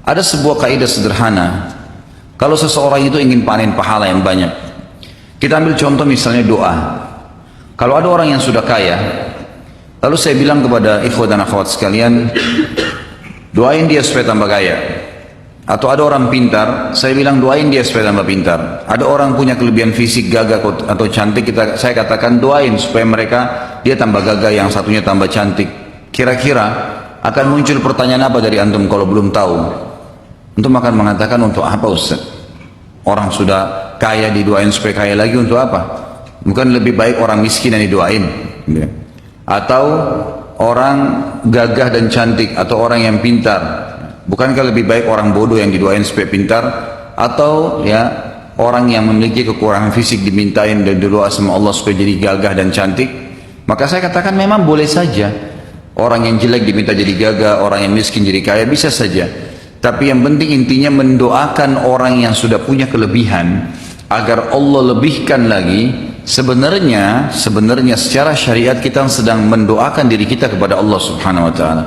Ada sebuah kaidah sederhana. Kalau seseorang itu ingin panen pahala yang banyak, kita ambil contoh misalnya doa. Kalau ada orang yang sudah kaya, lalu saya bilang kepada ikhwat dan akhwat sekalian, doain dia supaya tambah kaya. Atau ada orang pintar, saya bilang doain dia supaya tambah pintar. Ada orang punya kelebihan fisik, gagah atau cantik, saya katakan doain supaya dia tambah gagah, yang satunya tambah cantik. Kira-kira akan muncul pertanyaan apa dari antum kalau belum tahu? Antum akan mengatakan, untuk apa Ustaz? Orang sudah kaya didoain supaya kaya lagi untuk apa? Bukan lebih baik orang miskin yang didoain? Atau orang gagah dan cantik, atau orang yang pintar, bukankah lebih baik orang bodoh yang didoain supaya pintar? Atau orang yang memiliki kekurangan fisik dimintain dan doa sama Allah supaya jadi gagah dan cantik? Maka saya katakan memang boleh saja orang yang jelek diminta jadi gagah, orang yang miskin jadi kaya, bisa saja. Tapi yang penting intinya mendoakan orang yang sudah punya kelebihan agar Allah lebihkan lagi. Sebenarnya secara syariat kita sedang mendoakan diri kita kepada Allah Subhanahu wa taala.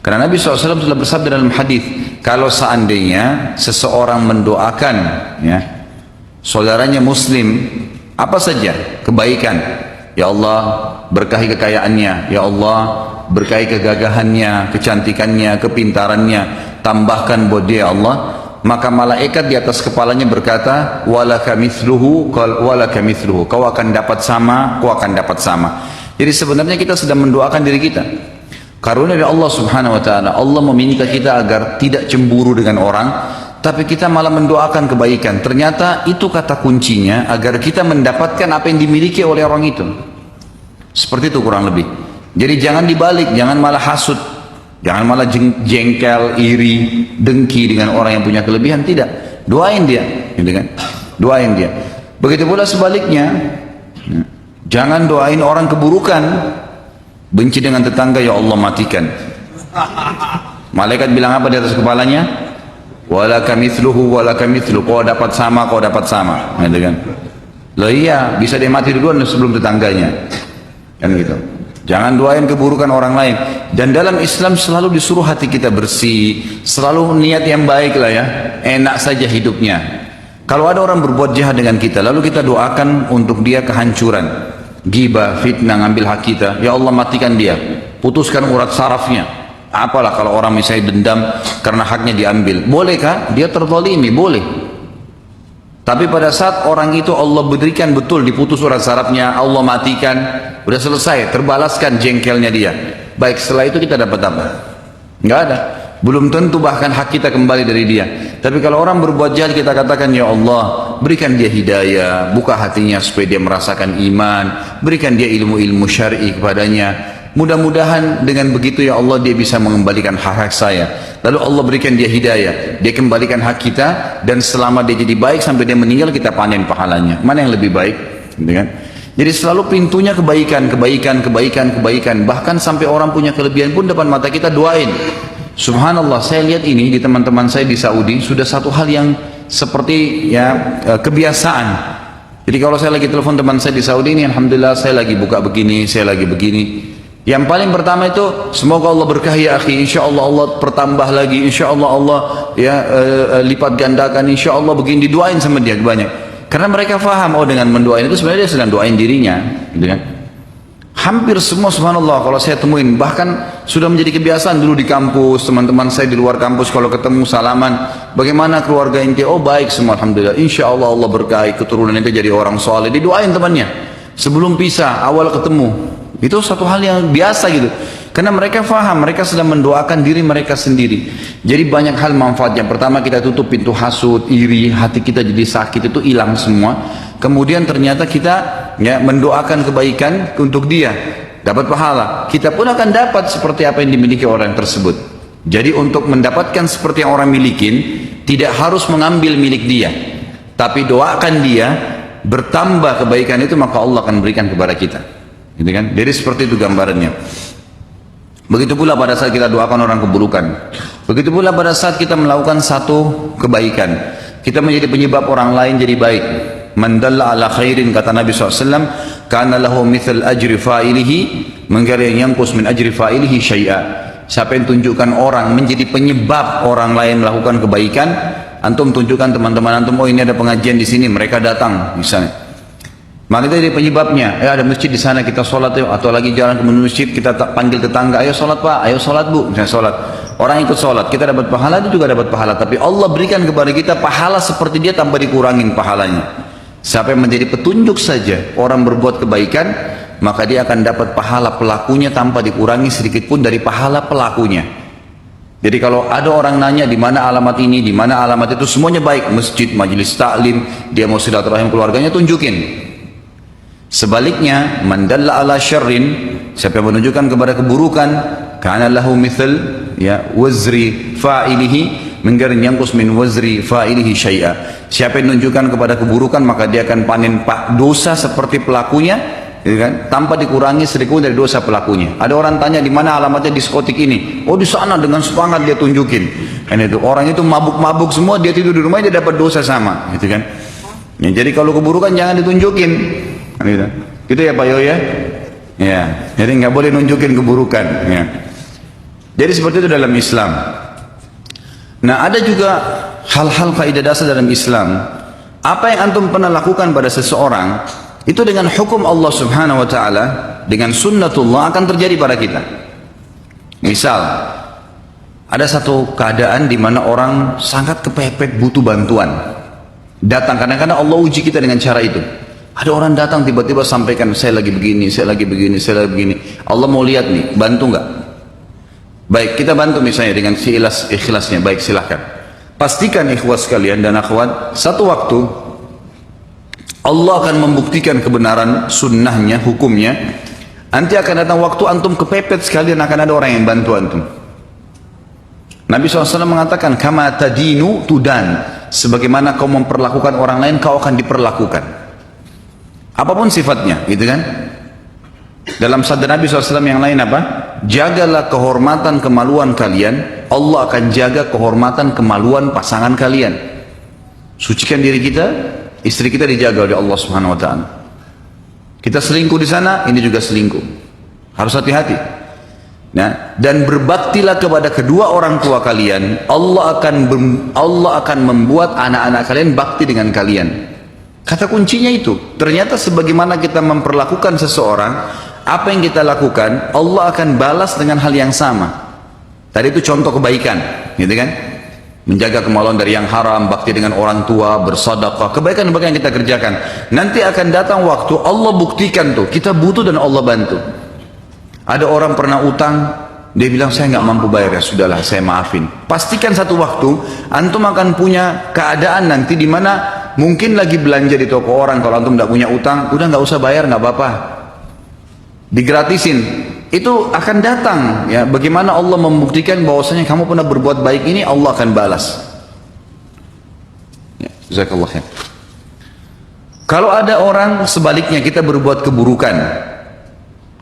Karena Nabi SAW telah bersabda dalam hadis, kalau seandainya seseorang mendoakan saudaranya muslim apa saja kebaikan, ya Allah berkahi kekayaannya, ya Allah berkahi kegagahannya, kecantikannya, kepintarannya, tambahkan buat dia Allah, maka malaikat di atas kepalanya berkata, walaka mithluhu, kau akan dapat sama, kau akan dapat sama. Jadi sebenarnya kita sedang mendoakan diri kita. Karunia dari Allah Subhanahu wa taala, Allah meminta kita agar tidak cemburu dengan orang, tapi kita malah mendoakan kebaikan. Ternyata itu kata kuncinya agar kita mendapatkan apa yang dimiliki oleh orang itu. Seperti itu kurang lebih. Jadi jangan dibalik, jangan malah hasud, jangan malah jengkel, iri, dengki dengan orang yang punya kelebihan. Tidak, doain dia, gitu kan? Doain dia. Begitu pula sebaliknya, jangan doain orang keburukan. Benci dengan tetangga, ya Allah matikan. Malaikat bilang apa di atas kepalanya? Walaka mithluhu, walaka mithluhu, kau dapat sama, kau dapat sama, gitu kan? Loh iya, bisa dia mati duluan sebelum tetangganya, kan gitu. Jangan doain keburukan orang lain. Dan dalam Islam selalu disuruh hati kita bersih, selalu niat yang baik lah ya, enak saja hidupnya. Kalau ada orang berbuat jahat dengan kita, lalu kita doakan untuk dia kehancuran, ghibah, fitnah, ngambil hak kita, ya Allah matikan dia, putuskan urat sarafnya. Apalah kalau orang misalnya dendam karena haknya diambil, bolehkah? Dia terzalimi, boleh. Tapi pada saat orang itu Allah berikan betul, diputus urat sarafnya, Allah matikan, udah selesai, terbalaskan jengkelnya dia. Baik, setelah itu kita dapat apa? Nggak ada. Belum tentu bahkan hak kita kembali dari dia. Tapi kalau orang berbuat jahat, kita katakan, ya Allah berikan dia hidayah, buka hatinya supaya dia merasakan iman, berikan dia ilmu-ilmu syar'i kepadanya. Mudah-mudahan dengan begitu ya Allah dia bisa mengembalikan hak-hak saya. Lalu Allah berikan dia hidayah, dia kembalikan hak kita, dan selama dia jadi baik sampai dia meninggal, kita panen pahalanya. Mana yang lebih baik? Gitu kan? Jadi selalu pintunya kebaikan, kebaikan, kebaikan, kebaikan. Bahkan sampai orang punya kelebihan pun depan mata kita doain. Subhanallah, saya lihat ini di teman-teman saya di Saudi sudah satu hal yang seperti kebiasaan. Jadi kalau saya lagi telepon teman saya di Saudi ini, alhamdulillah saya lagi buka begini, saya lagi begini. Yang paling pertama itu, semoga Allah berkahi ya akhi, insya Allah Allah pertambah lagi, insya Allah Allah lipat gandakan, insya Allah begini, didoain sama dia banyak. Karena mereka faham, oh dengan mendoain itu sebenarnya dia sedang doain dirinya, gitu kan? Hampir semua subhanallah kalau saya temuin, bahkan sudah menjadi kebiasaan dulu di kampus, teman-teman saya di luar kampus kalau ketemu salaman, bagaimana keluarga inti? Oh baik semua alhamdulillah, insya Allah Allah berkahi, keturunan itu jadi orang soleh, didoain temannya sebelum pisah, awal ketemu. Itu satu hal yang biasa gitu, karena mereka faham, mereka sedang mendoakan diri mereka sendiri. Jadi banyak hal manfaat. Yang pertama, kita tutup pintu hasud, iri, hati kita jadi sakit itu hilang semua. Kemudian ternyata kita mendoakan kebaikan untuk dia, dapat pahala. Kita pun akan dapat seperti apa yang dimiliki orang tersebut. Jadi untuk mendapatkan seperti yang orang milikin, tidak harus mengambil milik dia, tapi doakan dia, bertambah kebaikan itu, maka Allah akan berikan kepada kita, gitu kan? Jadi seperti itu gambarannya. Begitu pula pada saat kita doakan orang keburukan, begitu pula pada saat kita melakukan satu kebaikan, kita menjadi penyebab orang lain jadi baik. Man dalla ala khairin, kata Nabi SAW, kana lahu mithal ajri fa'ilihi, man yang yanqus min ajri fa'ilihi syai'a. siapa yang tunjukkan orang menjadi penyebab orang lain melakukan kebaikan, antum tunjukkan teman-teman antum, oh ini ada pengajian di sini, mereka datang misalnya. Maka itu jadi penyebabnya. Ada masjid di sana, kita sholat yuk. Atau lagi jalan ke masjid, kita panggil tetangga, ayo sholat pak, ayo sholat bu, misalnya sholat. Orang ikut sholat, kita dapat pahala, itu juga dapat pahala. Tapi Allah berikan kepada kita pahala seperti dia tanpa dikurangin pahalanya. Siapa yang menjadi petunjuk saja orang berbuat kebaikan, maka dia akan dapat pahala pelakunya tanpa dikurangi sedikit pun dari pahala pelakunya. Jadi kalau ada orang nanya di mana alamat ini, di mana alamat itu, semuanya baik, masjid, majelis taklim, dia mau silaturahim keluarganya, tunjukin. Sebaliknya, man dalla ala syarrin, siapa yang menunjukkan kepada keburukan, kana lahu mithl ya wazri fa'ilihi min ghairi yanqus min wazri fa'ilihi syai'a. Siapa yang menunjukkan kepada keburukan, maka dia akan panen dosa seperti pelakunya, ya kan? Tanpa dikurangi sedikit dari dosa pelakunya. Ada orang tanya di mana alamatnya diskotik ini, oh di sana, dengan semangat dia tunjukin. Kan itu orang itu mabuk-mabuk semua, dia tidur di rumah dia dapat dosa sama, gitu kan? Ya, jadi kalau keburukan jangan ditunjukin. Gitu. Gitu ya Pak Yo ya. Ya, jadi nggak boleh nunjukin keburukan. Ya. Jadi seperti itu dalam Islam. Nah, ada juga hal-hal kaidah dasar dalam Islam. Apa yang antum pernah lakukan pada seseorang, itu dengan hukum Allah Subhanahu Wa Taala, dengan sunnatullah akan terjadi pada kita. Misal, ada satu keadaan di mana orang sangat kepepet butuh bantuan. Datang, kadang-kadang Allah uji kita dengan cara itu. Ada orang datang tiba-tiba sampaikan, saya lagi begini, saya lagi begini, saya lagi begini. Allah mau lihat nih, bantu nggak? Baik, kita bantu misalnya dengan ikhlasnya. Baik, silahkan. Pastikan ikhwas kalian dan akhwat, satu waktu Allah akan membuktikan kebenaran sunnahnya, hukumnya. Nanti akan datang waktu antum kepepet sekalian, akan ada orang yang bantu antum. Nabi SAW mengatakan, kama tadinu tudan, sebagaimana kau memperlakukan orang lain, kau akan diperlakukan. Apapun sifatnya, gitu kan? Dalam sabda Nabi SAW yang lain apa? Jagalah kehormatan kemaluan kalian, Allah akan jaga kehormatan kemaluan pasangan kalian. Sucikan diri kita, istri kita dijaga oleh Allah Subhanahu Wa Taala. Kita selingkuh di sana, ini juga selingkuh. Harus hati-hati. Nah, dan berbaktilah kepada kedua orang tua kalian. Allah akan membuat anak-anak kalian bakti dengan kalian. Kata kuncinya itu. Ternyata sebagaimana kita memperlakukan seseorang, apa yang kita lakukan, Allah akan balas dengan hal yang sama. Tadi itu contoh kebaikan, gitu kan? Menjaga kemaluan dari yang haram, bakti dengan orang tua, bersedekah, kebaikan-kebaikan yang kita kerjakan. Nanti akan datang waktu Allah buktikan tuh, kita butuh dan Allah bantu. Ada orang pernah utang, dia bilang saya nggak mampu bayar, ya sudahlah saya maafin. Pastikan satu waktu antum akan punya keadaan nanti di mana mungkin lagi belanja di toko orang, kalau antum tidak punya utang, udah nggak usah bayar, nggak apa-apa, digratisin. Itu akan datang ya. Bagaimana Allah membuktikan bahwasanya kamu pernah berbuat baik ini, Allah akan balas. Ya, jazakallah khair. Kalau ada orang sebaliknya, kita berbuat keburukan,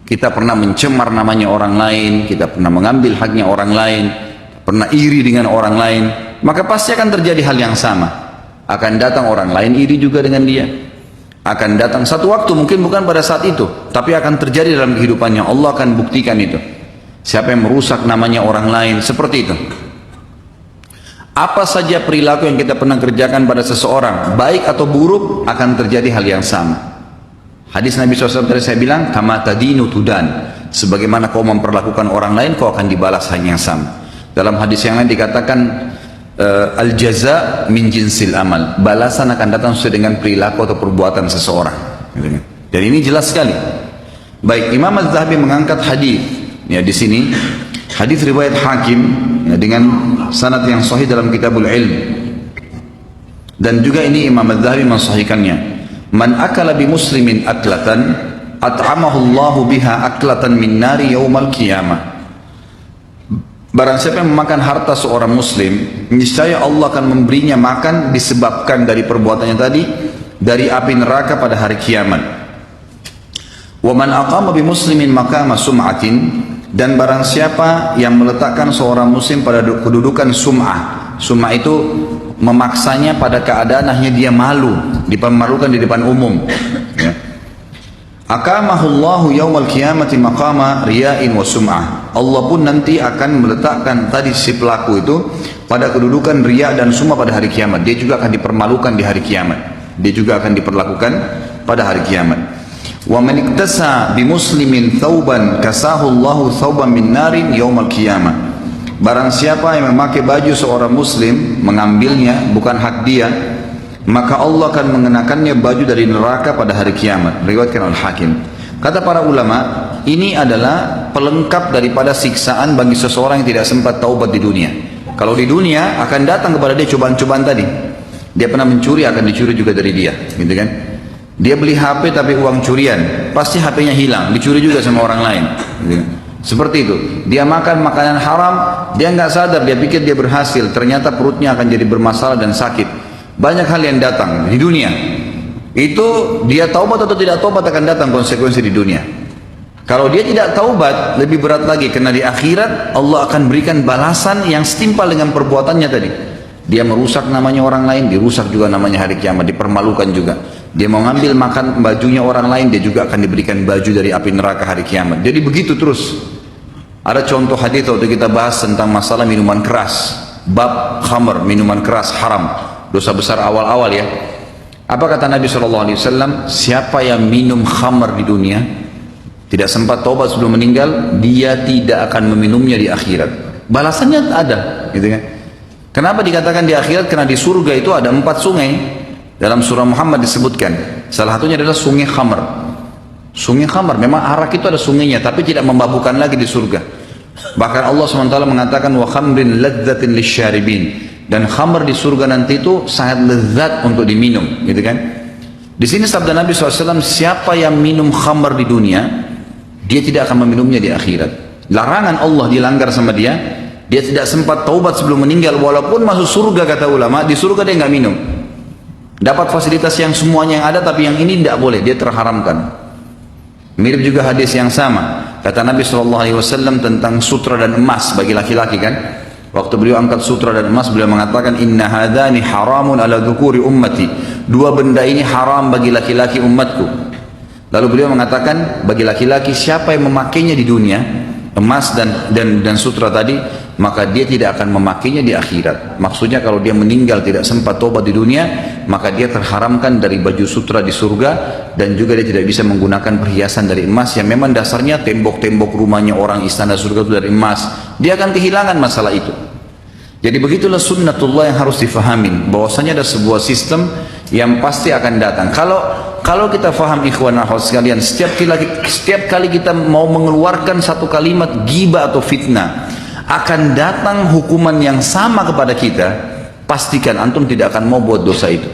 kita pernah mencemar namanya orang lain, kita pernah mengambil haknya orang lain, pernah iri dengan orang lain, maka pasti akan terjadi hal yang sama. Akan datang orang lain iri juga dengan dia. Akan datang satu waktu, mungkin bukan pada saat itu, tapi akan terjadi dalam kehidupannya. Allah akan buktikan itu. Siapa yang merusak namanya orang lain, seperti itu. Apa saja perilaku yang kita pernah kerjakan pada seseorang, baik atau buruk, akan terjadi hal yang sama. Hadis Nabi SAW tadi saya bilang, kama tadinu tudan, sebagaimana kau memperlakukan orang lain, kau akan dibalas hal yang sama. Dalam hadis yang lain dikatakan, al-jaza min jinsil amal, balasan akan datang sesuai dengan perilaku atau perbuatan seseorang. Dan ini jelas sekali. Baik, Imam Az-Zahabi mengangkat hadis ya di sini, hadis riwayat Hakim ya, dengan sanad yang sahih dalam Kitabul Ilm. Dan juga ini Imam Az-Zahabi mensahihkannya. Man akala bi muslimin aklatan at'amahu Allahu biha aklatan min nari yaumal qiyamah. Barang siapa yang memakan harta seorang muslim, niscaya Allah akan memberinya makan disebabkan dari perbuatannya tadi dari api neraka pada hari kiamat. Wa man aqama bi muslimin maqama sum'atin, dan barang siapa yang meletakkan seorang muslim pada kedudukan sum'ah. Sum'ah itu memaksanya pada keadaan hanya dia malu, dipermalukan di depan umum. Ya. Akamahullahu yaumal qiyamati maqama riya'in wa sum'ah. Allah pun nanti akan meletakkan tadi si pelaku itu pada kedudukan riya dan sum'ah pada hari kiamat. Dia juga akan dipermalukan di hari kiamat. Dia juga akan diperlakukan pada hari kiamat. Wa man iktasa bi muslimin thawban kasahu Allahu thawban min narin yaumal qiyamah. Barang siapa yang memakai baju seorang muslim, mengambilnya bukan hak dia, maka Allah akan mengenakannya baju dari neraka pada hari kiamat. Riwayatkan Al-Hakim. Kata para ulama, ini adalah pelengkap daripada siksaan bagi seseorang yang tidak sempat taubat di dunia. Kalau di dunia akan datang kepada dia cobaan-cobaan tadi. Dia pernah mencuri, akan dicuri juga dari dia, gitu kan? Dia beli HP tapi uang curian, pasti HP-nya hilang, dicuri juga sama orang lain. Gitu. Seperti itu. Dia makan makanan haram, dia nggak sadar, dia pikir dia berhasil, ternyata perutnya akan jadi bermasalah dan sakit. Banyak hal yang datang di dunia. Itu dia taubat atau tidak taubat akan datang konsekuensi di dunia. Kalau dia tidak taubat, lebih berat lagi, karena di akhirat Allah akan berikan balasan yang setimpal dengan perbuatannya tadi. Dia merusak namanya orang lain, dirusak juga namanya hari kiamat, dipermalukan juga. Dia mau ngambil makan bajunya orang lain, dia juga akan diberikan baju dari api neraka hari kiamat. Jadi begitu terus. Ada contoh hadis waktu kita bahas tentang masalah minuman keras, bab khamr, minuman keras haram. Dosa besar awal-awal ya. Apa kata Nabi SAW? Siapa yang minum khamr di dunia, tidak sempat taubat sebelum meninggal, dia tidak akan meminumnya di akhirat. Balasannya ada, gitu kan? Kenapa dikatakan di akhirat? Karena di surga itu ada 4 sungai. Dalam surah Muhammad disebutkan. Salah satunya adalah sungai khamr. Sungai khamr, memang arak itu ada sungainya, tapi tidak memabukkan lagi di surga. Bahkan Allah SWT mengatakan wa khamrin ladzatin lisyaribin. Dan khamr di surga nanti itu sangat lezat untuk diminum, gitu kan? Di sini sabda Nabi SAW, siapa yang minum khamr di dunia, dia tidak akan meminumnya di akhirat. Larangan Allah dilanggar sama dia, dia tidak sempat taubat sebelum meninggal, walaupun masuk surga kata ulama, di surga dia nggak minum. Dapat fasilitas yang semuanya yang ada, tapi yang ini tidak boleh, dia terharamkan. Mirip juga hadis yang sama, kata Nabi SAW tentang sutra dan emas bagi laki-laki kan? Waktu beliau angkat sutra dan emas, beliau mengatakan inna hadani haramun ala dhukuri ummati. 2 benda ini haram bagi laki-laki umatku. Lalu beliau mengatakan bagi laki-laki siapa yang memakainya di dunia, emas dan sutra tadi, maka dia tidak akan memakainya di akhirat. Maksudnya kalau dia meninggal tidak sempat tobat di dunia, maka dia terharamkan dari baju sutra di surga, dan juga dia tidak bisa menggunakan perhiasan dari emas yang memang dasarnya tembok-tembok rumahnya orang istana surga itu dari emas. Dia akan kehilangan masalah itu. Jadi begitulah sunnatullah yang harus difahamin, bahwasanya ada sebuah sistem yang pasti akan datang. Kalau kita faham ikhwan akhwat sekalian, setiap kali kita mau mengeluarkan satu kalimat ghibah atau fitnah, akan datang hukuman yang sama kepada kita. Pastikan antum tidak akan mau buat dosa itu.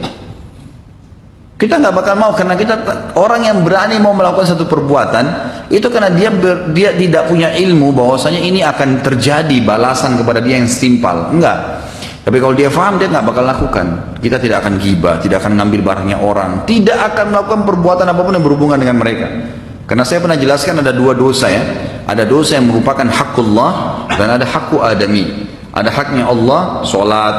Kita nggak bakal mau, karena kita orang yang berani mau melakukan satu perbuatan itu karena dia tidak punya ilmu bahwasanya ini akan terjadi balasan kepada dia yang setimpal. Enggak. Tapi kalau dia faham, dia nggak bakal lakukan. Kita tidak akan ghibah, tidak akan ngambil barangnya orang, tidak akan melakukan perbuatan apapun yang berhubungan dengan mereka. Karena saya pernah jelaskan ada 2 dosa ya. Ada dosa yang merupakan hakullah dan ada hakku adami. Ada haknya Allah, sholat,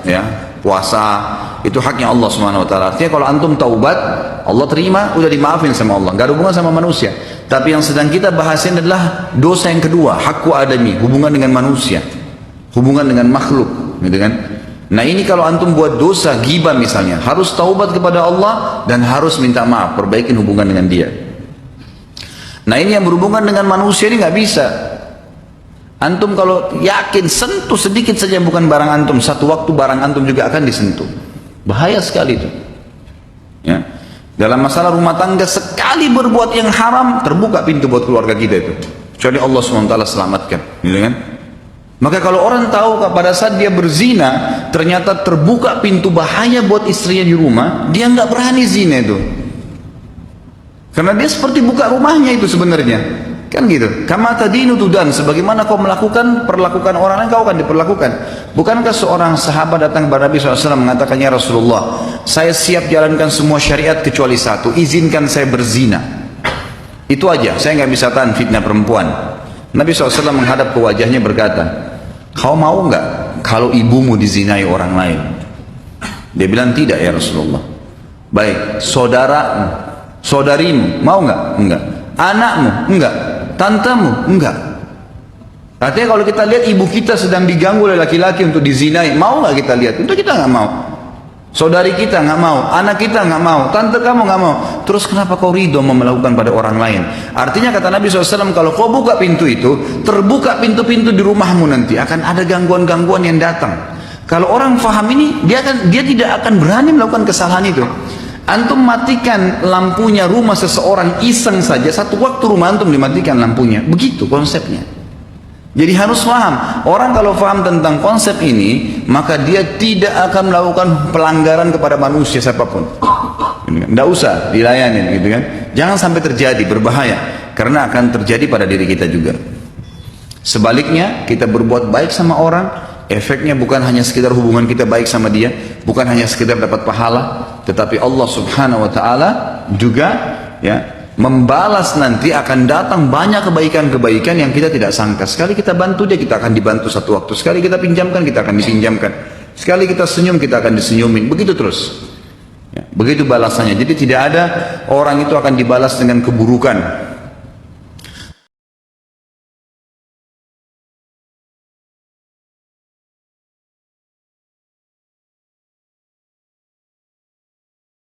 ya, puasa, itu haknya Allah Subhanahu wa taala. Artinya kalau antum taubat, Allah terima, udah dimaafin sama Allah, nggak ada hubungan sama manusia. Tapi yang sedang kita bahasin adalah dosa yang kedua, hakku adami, hubungan dengan manusia, hubungan dengan makhluk, gitu kan? Nah ini kalau antum buat dosa ghibah misalnya, harus taubat kepada Allah dan harus minta maaf, perbaikin hubungan dengan dia. Nah ini yang berhubungan dengan manusia ini nggak bisa. Antum kalau yakin sentuh sedikit saja yang bukan barang antum, satu waktu barang antum juga akan disentuh. Bahaya sekali itu. Ya. Dalam masalah rumah tangga, sekali berbuat yang haram, terbuka pintu buat keluarga kita itu. Kecuali Allah SWT selamatkan. Gitu kan? Maka kalau orang tahu pada saat dia berzina, ternyata terbuka pintu bahaya buat istrinya di rumah, dia nggak berani zina itu. Karena dia seperti buka rumahnya itu sebenarnya. Kan gitu. Kama tadinu tudan, sebagaimana kau melakukan, perlakukan orang lain, kau akan diperlakukan. Bukankah seorang sahabat datang kepada Nabi SAW mengatakan, ya Rasulullah, saya siap jalankan semua syariat kecuali satu, izinkan saya berzina. Itu aja, saya nggak bisa tahan fitnah perempuan. Nabi SAW menghadap ke wajahnya berkata, kau mau nggak kalau ibumu dizinai orang lain? Dia bilang tidak ya Rasulullah. Baik, Saudarimu, mau nggak? Enggak. Anakmu? Enggak. Tantemu? Enggak. Artinya kalau kita lihat ibu kita sedang diganggu oleh laki-laki untuk dizinai, mau nggak kita lihat? Untuk kita nggak mau. Saudari kita nggak mau, anak kita nggak mau, tante kamu nggak mau. Terus kenapa kau ridho mau melakukan pada orang lain? Artinya kata Nabi SAW, kalau kau buka pintu itu, terbuka pintu-pintu di rumahmu nanti, akan ada gangguan-gangguan yang datang. Kalau orang faham ini, dia tidak akan berani melakukan kesalahan itu. Antum matikan lampunya rumah seseorang iseng saja, satu waktu rumah antum dimatikan lampunya. Begitu konsepnya. Jadi harus paham, orang kalau paham tentang konsep ini, maka dia tidak akan melakukan pelanggaran kepada manusia siapapun. Tidak usah dilayani, gitu kan? Jangan sampai terjadi, berbahaya, karena akan terjadi pada diri kita juga. Sebaliknya, kita berbuat baik sama orang, efeknya bukan hanya sekedar hubungan kita baik sama dia, bukan hanya sekedar dapat pahala, tetapi Allah Subhanahu wa Ta'ala juga, ya, membalas nanti akan datang banyak kebaikan-kebaikan yang kita tidak sangka. Sekali kita bantu dia, kita akan dibantu satu waktu. Sekali kita pinjamkan, kita akan dipinjamkan. Sekali kita senyum, kita akan disenyumin. Begitu terus. Ya, begitu balasannya. Jadi tidak ada orang itu akan dibalas dengan keburukan.